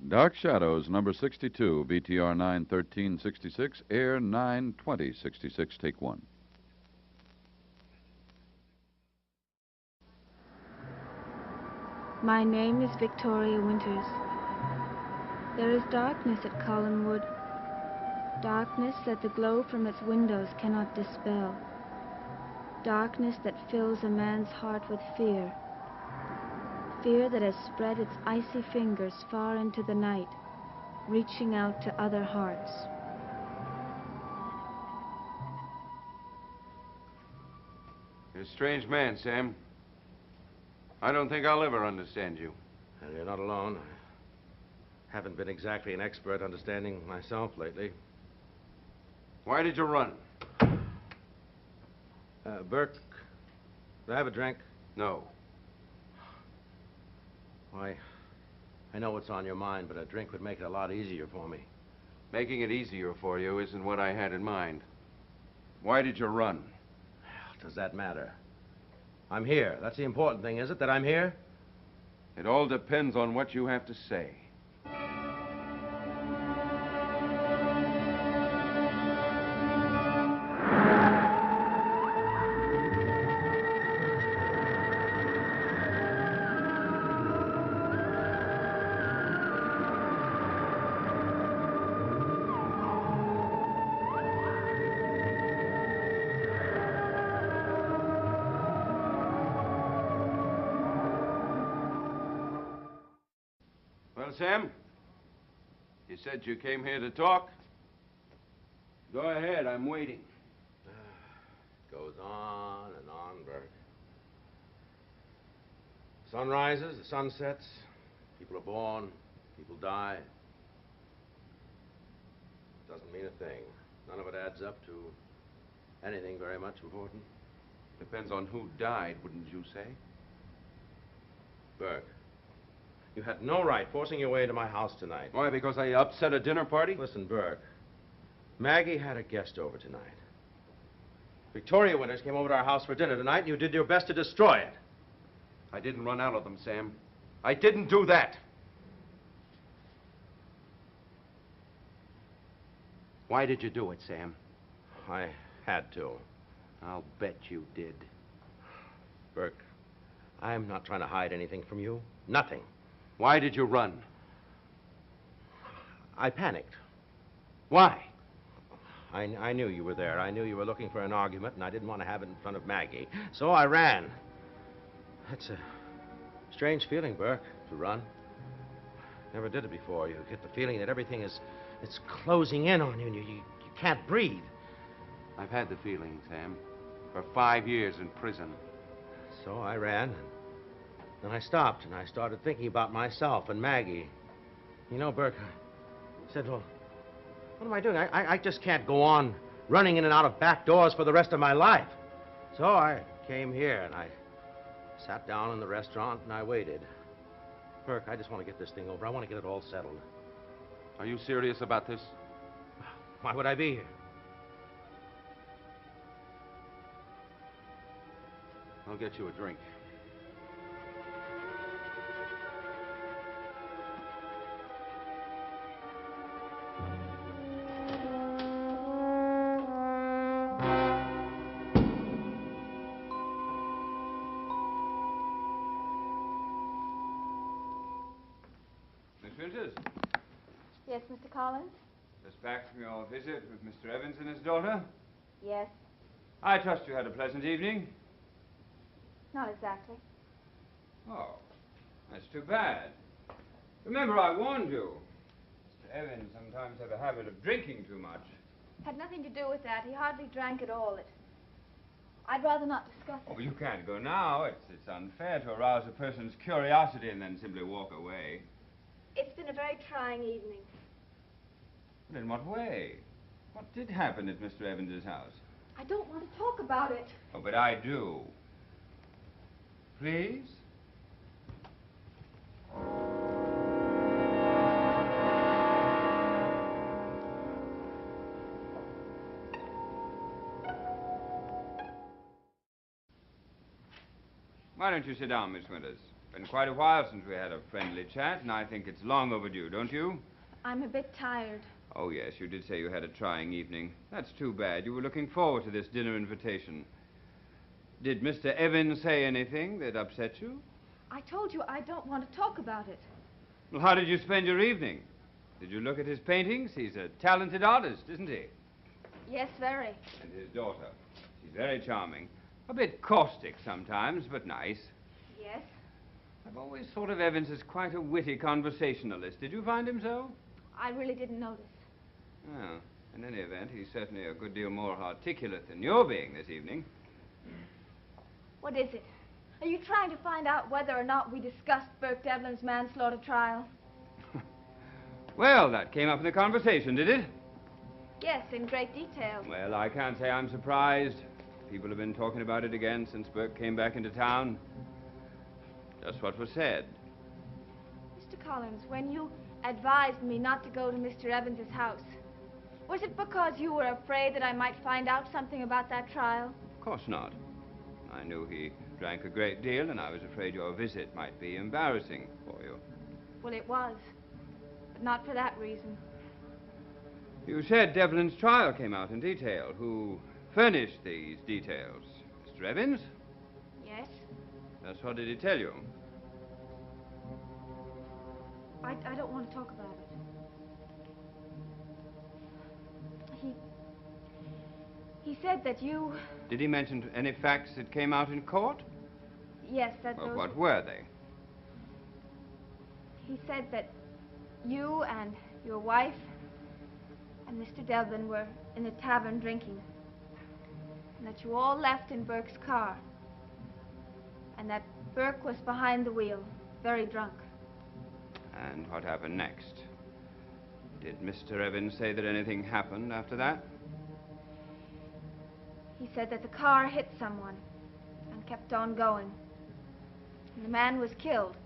Dark Shadows, number 62, BTR 91366, air 92066, take one. My name is Victoria Winters. There is darkness at Collinwood, darkness that the glow from its windows cannot dispel, darkness that fills a man's heart with fear, fear that has spread its icy fingers far into the night, reaching out to other hearts. You're a strange man, Sam. I don't think I'll ever understand you. And you're not alone. I haven't been exactly an expert understanding myself lately. Why did you run? Burke, do I have a drink? No. Why, I know what's on your mind, but a drink would make it a lot easier for me. Making it easier for you isn't what I had in mind. Why did you run? Does that matter? I'm here. That's the important thing, is it, that I'm here? It all depends on what you have to say. Well, Sam, you said you came here to talk. Go ahead, I'm waiting. Goes on and on, Burke. Sun rises, the sun sets, people are born, people die. Doesn't mean a thing. None of it adds up to anything very much important. Depends on who died, wouldn't you say? Burke, you had no right forcing your way into my house tonight. Why, because I upset a dinner party? Listen, Burke. Maggie had a guest over tonight. Victoria Winters came over to our house for dinner tonight, and you did your best to destroy it. I didn't run out of them, Sam. I didn't do that. Why did you do it, Sam? I had to. I'll bet you did. Burke, I'm not trying to hide anything from you. Nothing. Why did you run? I panicked. Why? I knew you were there. I knew you were looking for an argument, and I didn't want to have it in front of Maggie. So I ran. That's a strange feeling, Burke, to run. Never did it before. You get the feeling that everything is... it's closing in on you, and you can't breathe. I've had the feeling, Sam, for 5 years in prison. So I ran, and then I stopped, and I started thinking about myself and Maggie. You know, Burke, I said, well, what am I doing? I just can't go on running in and out of back doors for the rest of my life. So I came here, and I sat down in the restaurant, and I waited. Burke, I just want to get this thing over. I want to get it all settled. Are you serious about this? Why would I be here? I'll get you a drink. Miss Winters? Yes, Mr. Collins? Just back from your visit with Mr. Evans and his daughter? Yes. I trust you had a pleasant evening. Not exactly. Oh, that's too bad. Remember, I warned you. Mr. Evans sometimes had a habit of drinking too much. Had nothing to do with that. He hardly drank at all. I'd rather not discuss it. Oh, you can't go now. It's unfair to arouse a person's curiosity and then simply walk away. It's been a very trying evening. But in what way? What did happen at Mr. Evans's house? I don't want to talk about it. Oh, but I do. Please? Why don't you sit down, Miss Winters? Been quite a while since we had a friendly chat, and I think it's long overdue, don't you? I'm a bit tired. Oh, yes, you did say you had a trying evening. That's too bad. You were looking forward to this dinner invitation. Did Mr. Evans say anything that upset you? I told you I don't want to talk about it. Well, how did you spend your evening? Did you look at his paintings? He's a talented artist, isn't he? Yes, very. And his daughter. She's very charming. A bit caustic sometimes, but nice. Yes? I've always thought of Evans as quite a witty conversationalist. Did you find him so? I really didn't notice. Oh, in any event, he's certainly a good deal more articulate than you're being this evening. What is it? Are you trying to find out whether or not we discussed Burke Devlin's manslaughter trial? Well, that came up in the conversation, did it? Yes, in great detail. Well, I can't say I'm surprised. People have been talking about it again since Burke came back into town. Just what was said. Mr. Collins, when you advised me not to go to Mr. Evans's house, was it because you were afraid that I might find out something about that trial? Of course not. I knew he drank a great deal, and I was afraid your visit might be embarrassing for you. Well, it was. But not for that reason. You said Devlin's trial came out in detail. Who furnished these details? Mr. Evans? Yes? That's what did he tell you? I don't want to talk about it. He said that you... Did he mention any facts that came out in court? Yes, that Well, those... what were they? He said that you and your wife and Mr. Devlin were in the tavern drinking. And that you all left in Burke's car. And that Burke was behind the wheel, very drunk. And what happened next? Did Mr. Evans say that anything happened after that? He said that the car hit someone and kept on going. And the man was killed.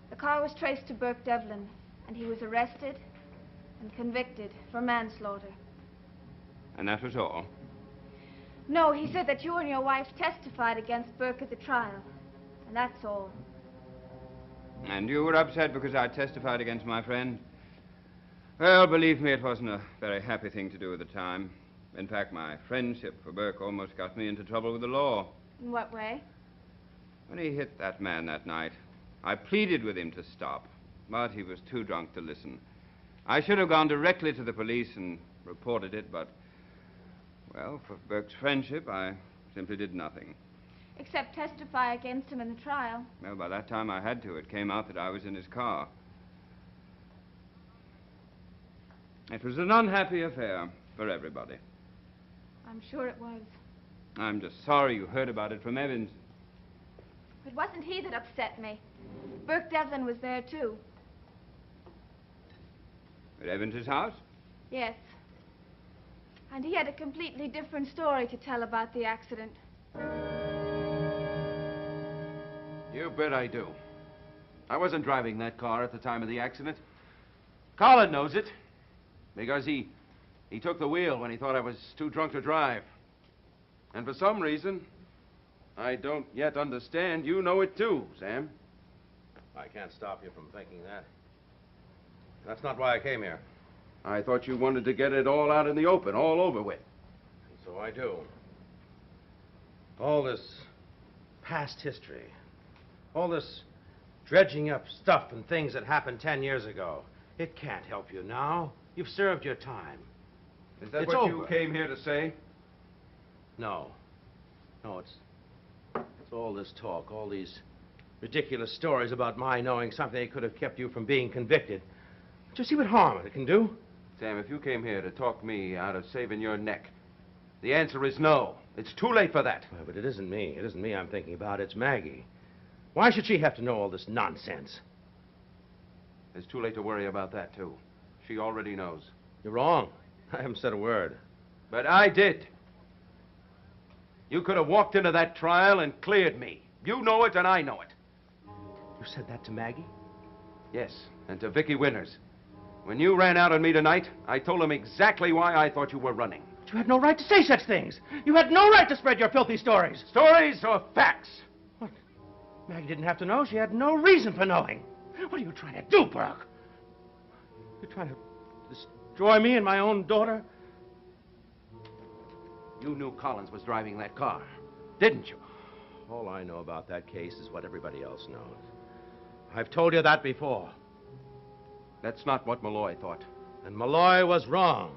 The car was traced to Burke Devlin, and he was arrested and convicted for manslaughter. And that was all? No, he said that you and your wife testified against Burke at the trial. And that's all. And you were upset because I testified against my friend? Well, believe me, it wasn't a very happy thing to do at the time. In fact, my friendship for Burke almost got me into trouble with the law. In what way? When he hit that man that night, I pleaded with him to stop, but he was too drunk to listen. I should have gone directly to the police and reported it, but, well, for Burke's friendship, I simply did nothing. Except testify against him in the trial. Well, by that time I had to. It came out that I was in his car. It was an unhappy affair for everybody. I'm sure it was. I'm just sorry you heard about it from Evans. It wasn't he that upset me. Burke Devlin was there, too. At Evans's house? Yes. And he had a completely different story to tell about the accident. You bet I do. I wasn't driving that car at the time of the accident. Colin knows it. Because he took the wheel when he thought I was too drunk to drive. And for some reason, I don't yet understand, you know it too, Sam. I can't stop you from thinking that. That's not why I came here. I thought you wanted to get it all out in the open, all over with. And so I do. All this past history, all this dredging up stuff and things that happened 10 years ago, it can't help you now. You've served your time. Is that It's what over. you came here to say? No. No, it's all this talk, all these ridiculous stories about my knowing something that could have kept you from being convicted. Don't you see what harm it can do? Sam, if you came here to talk me out of saving your neck, the answer is no. It's too late for that. Well, but it isn't me. It isn't me I'm thinking about. It's Maggie. Why should she have to know all this nonsense? It's too late to worry about that, too. She already knows. You're wrong. I haven't said a word. But I did. You could have walked into that trial and cleared me. You know it and I know it. You said that to Maggie? Yes, and to Vicky Winters. When you ran out on me tonight, I told him exactly why I thought you were running. But you had no right to say such things. You had no right to spread your filthy stories. Stories or facts? Maggie didn't have to know. She had no reason for knowing. What are you trying to do, Burke? You're trying to destroy me and my own daughter? You knew Collins was driving that car, didn't you? All I know about that case is what everybody else knows. I've told you that before. That's not what Malloy thought. And Malloy was wrong.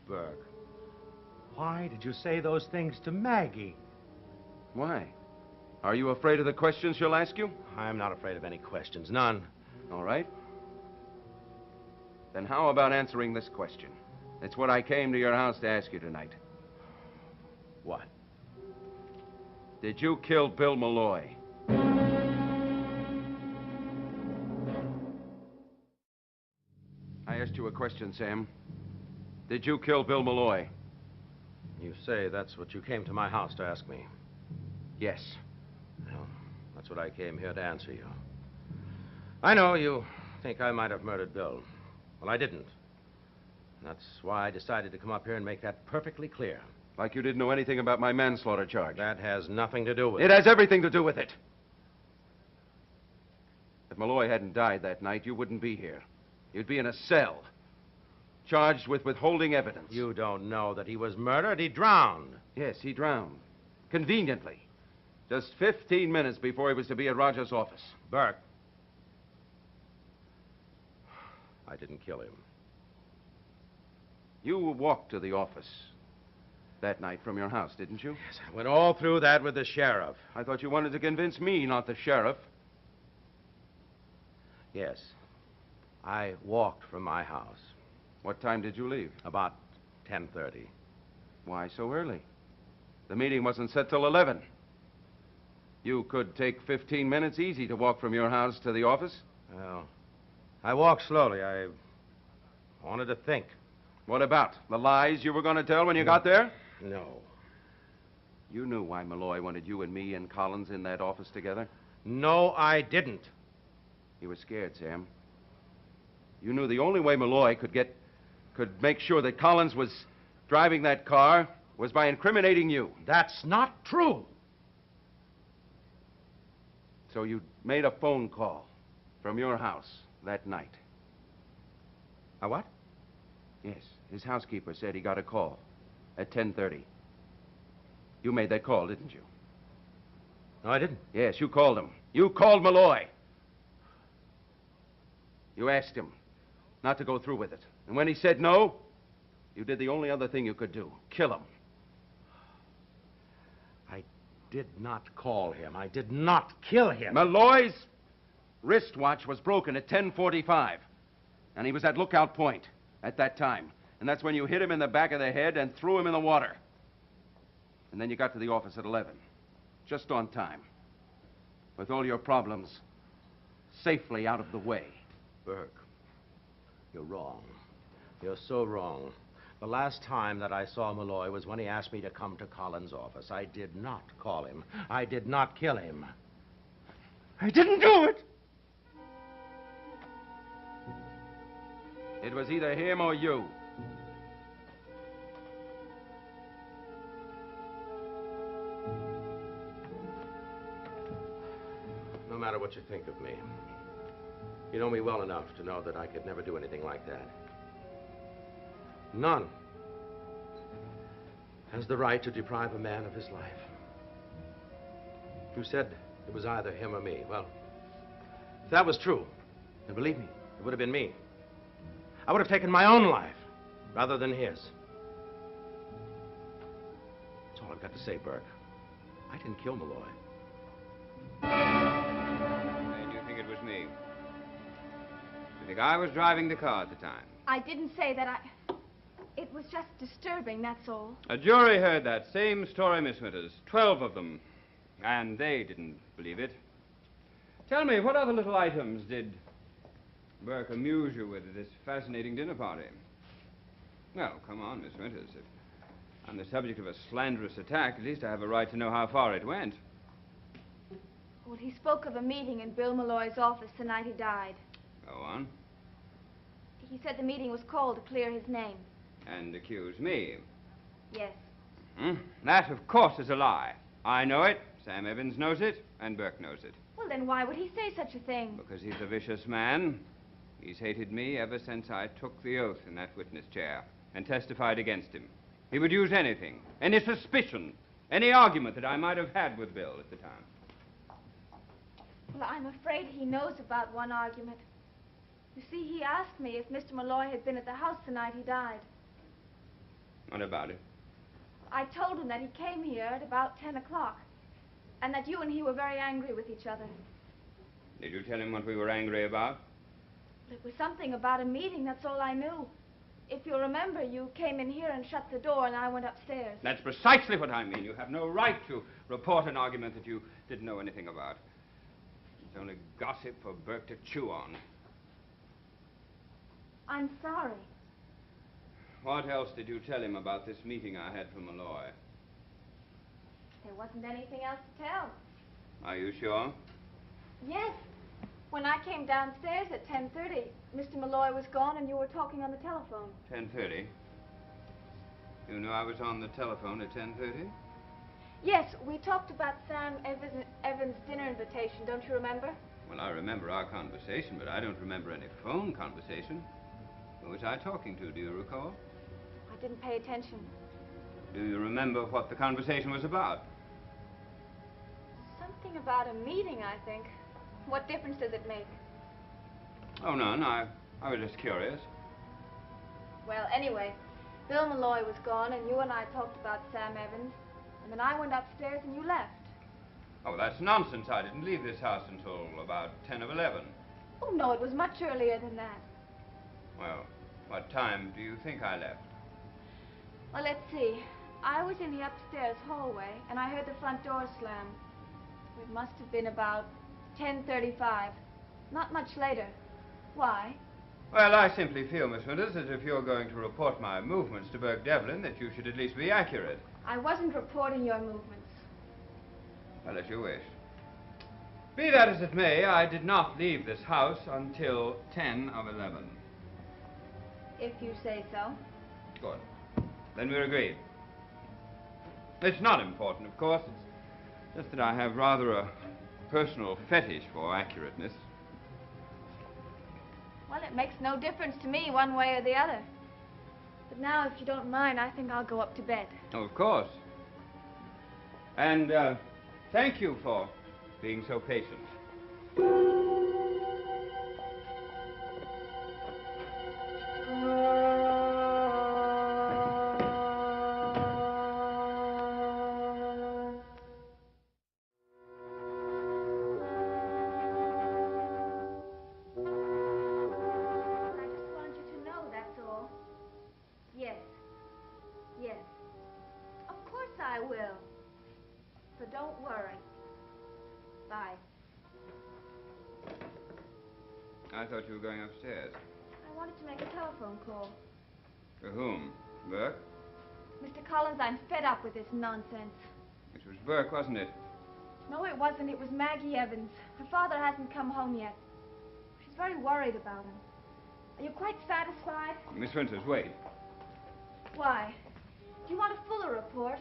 Burke, why did you say those things to Maggie? Why? Are you afraid of the questions she'll ask you? I'm not afraid of any questions, none. All right. Then how about answering this question? It's what I came to your house to ask you tonight. What? Did you kill Bill Malloy? I asked you a question, Sam. Did you kill Bill Malloy? You say that's what you came to my house to ask me. Yes. Well, that's what I came here to answer you. I know you think I might have murdered Bill. Well, I didn't. That's why I decided to come up here and make that perfectly clear. Like you didn't know anything about my manslaughter charge. That has nothing to do with It has everything to do with it. If Malloy hadn't died that night, you wouldn't be here. You'd be in a cell, charged with withholding evidence. You don't know that he was murdered. He drowned. Yes, he drowned. Conveniently. Just 15 minutes before he was to be at Rogers' office. Burke. I didn't kill him. You walked to the office that night from your house, didn't you? Yes, I went all through that with the sheriff. I thought you wanted to convince me, not the sheriff. Yes. I walked from my house. What time did you leave? About 10:30. Why so early? The meeting wasn't set till 11. You could take 15 minutes easy to walk from your house to the office. Well, I walked slowly. I wanted to think. What about? The lies you were going to tell when you got there? No. You knew why Malloy wanted you and me and Collins in that office together? No, I didn't. You were scared, Sam. You knew the only way Malloy could make sure that Collins was driving that car was by incriminating you. That's not true. So you made a phone call from your house that night. A what? Yes, his housekeeper said he got a call at 10:30. You made that call, didn't you? No, I didn't. Yes, you called him. You called Malloy. You asked him not to go through with it. And when he said no, you did the only other thing you could do. Kill him. I did not call him. I did not kill him. Malloy's wristwatch was broken at 10:45. And he was at Lookout Point at that time. And that's when you hit him in the back of the head and threw him in the water. And then you got to the office at 11. Just on time. With all your problems safely out of the way. Burke, you're wrong. You're so wrong. The last time that I saw Malloy was when he asked me to come to Collins' office. I did not call him. I did not kill him. I didn't do it. It was either him or you. No matter what you think of me, you know me well enough to know that I could never do anything like that. None has the right to deprive a man of his life. You said it was either him or me. Well, if that was true, then believe me, it would have been me. I would have taken my own life rather than his. That's all I've got to say, Burke. I didn't kill Malloy. And you think it was me? You think I was driving the car at the time? I didn't say that. It was just disturbing, that's all. A jury heard that same story, Miss Winters. 12 of them. And they didn't believe it. Tell me, what other little items did Burke amuse you with at this fascinating dinner party? Well, come on, Miss Winters. If I'm the subject of a slanderous attack, at least I have a right to know how far it went. Well, he spoke of a meeting in Bill Malloy's office the night he died. Go on. He said the meeting was called to clear his name. And accuse me. Yes. That, of course, is a lie. I know it. Sam Evans knows it, and Burke knows it. Well, then why would he say such a thing? Because he's a vicious man. He's hated me ever since I took the oath in that witness chair and testified against him. He would use anything, any suspicion, any argument that I might have had with Bill at the time. Well, I'm afraid he knows about one argument. You see, he asked me if Mr. Malloy had been at the house the night he died. What about it? I told him that he came here at about 10 o'clock, and that you and he were very angry with each other. Did you tell him what we were angry about? It was something about a meeting, that's all I knew. If you remember, you came in here and shut the door, and I went upstairs. That's precisely what I mean. You have no right to report an argument that you didn't know anything about. It's only gossip for Burke to chew on. I'm sorry. What else did you tell him about this meeting I had for Malloy? There wasn't anything else to tell. Are you sure? Yes. When I came downstairs at 10:30, Mr. Malloy was gone and you were talking on the telephone. 10:30? You knew I was on the telephone at 10:30? Yes, we talked about Sam Evans' dinner invitation, don't you remember? Well, I remember our conversation, but I don't remember any phone conversation. Who was I talking to, do you recall? I didn't pay attention. Do you remember what the conversation was about? Something about a meeting, I think. What difference does it make? Oh, none. I was just curious. Well, anyway, Bill Malloy was gone and you and I talked about Sam Evans, and then I went upstairs and you left. Oh, that's nonsense. I didn't leave this house until about 10 of 11. Oh, no, it was much earlier than that. Well, what time do you think I left? Well, let's see. I was in the upstairs hallway, and I heard the front door slam. It must have been about 10:35. Not much later. Why? Well, I simply feel, Miss Winters, that if you're going to report my movements to Burke Devlin, that you should at least be accurate. I wasn't reporting your movements. Well, as you wish. Be that as it may, I did not leave this house until 10 of 11. If you say so. Good. Then we're agreed. It's not important, of course. It's just that I have rather a personal fetish for accurateness. Well, it makes no difference to me one way or the other. But now, if you don't mind, I think I'll go up to bed. Oh, of course. And thank you for being so patient. I will. So don't worry. Bye. I thought you were going upstairs. I wanted to make a telephone call. To whom? Burke? Mr. Collins, I'm fed up with this nonsense. It was Burke, wasn't it? No, it wasn't. It was Maggie Evans. Her father hasn't come home yet. She's very worried about him. Are you quite satisfied? Miss Winters, wait. Why? Do you want a fuller report?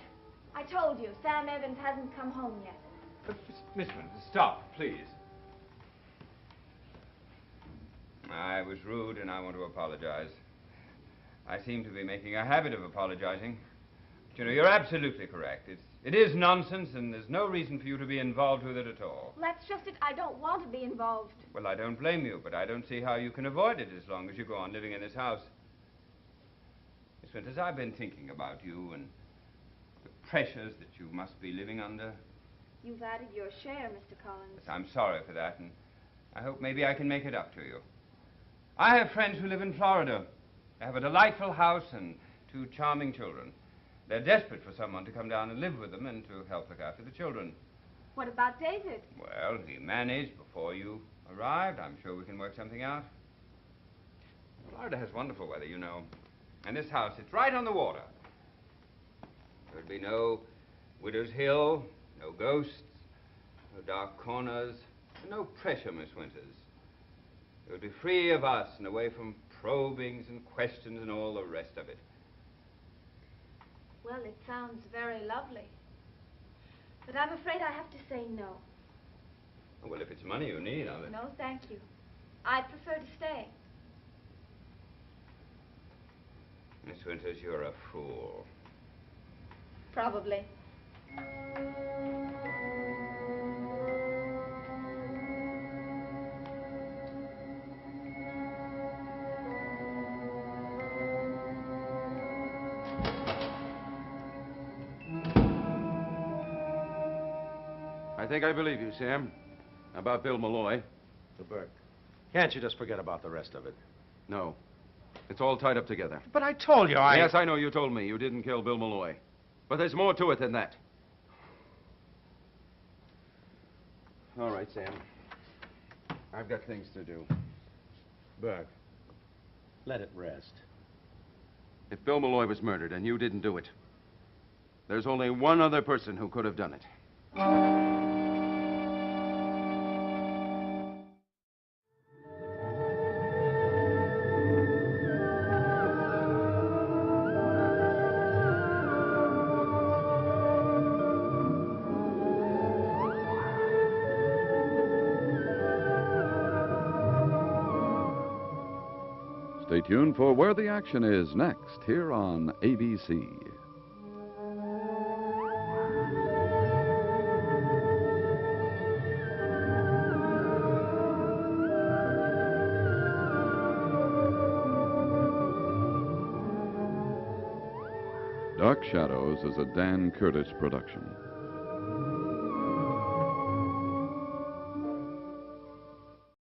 I told you, Sam Evans hasn't come home yet. Miss Winters, stop, please. I was rude and I want to apologize. I seem to be making a habit of apologizing. But, you know, you're absolutely correct. It is nonsense and there's no reason for you to be involved with it at all. Well, that's just it. I don't want to be involved. Well, I don't blame you, but I don't see how you can avoid it as long as you go on living in this house. Miss Winters, I've been thinking about you and the pressures that you must be living under. You've added your share, Mr. Collins. Yes, I'm sorry for that, and I hope maybe I can make it up to you. I have friends who live in Florida. They have a delightful house and 2 charming children. They're desperate for someone to come down and live with them and to help look after the children. What about David? Well, he managed before you arrived. I'm sure we can work something out. Florida has wonderful weather, you know. And this house, it's right on the water. There'd be no Widow's Hill, no ghosts, no dark corners, and no pressure, Miss Winters. It would be free of us and away from probings and questions and all the rest of it. Well, it sounds very lovely. But I'm afraid I have to say no. Well, if it's money you need, I'll... No, thank you. I'd prefer to stay. Miss Winters, you're a fool. Probably. I think I believe you, Sam. About Bill Malloy. Burke, can't you just forget about the rest of it? No. It's all tied up together. But I told you Yes, I know you told me you didn't kill Bill Malloy. But there's more to it than that. All right, Sam. I've got things to do. Burke, let it rest. If Bill Malloy was murdered and you didn't do it, there's only one other person who could have done it. Stay tuned for Where the Action Is next, here on ABC. Dark Shadows is a Dan Curtis production.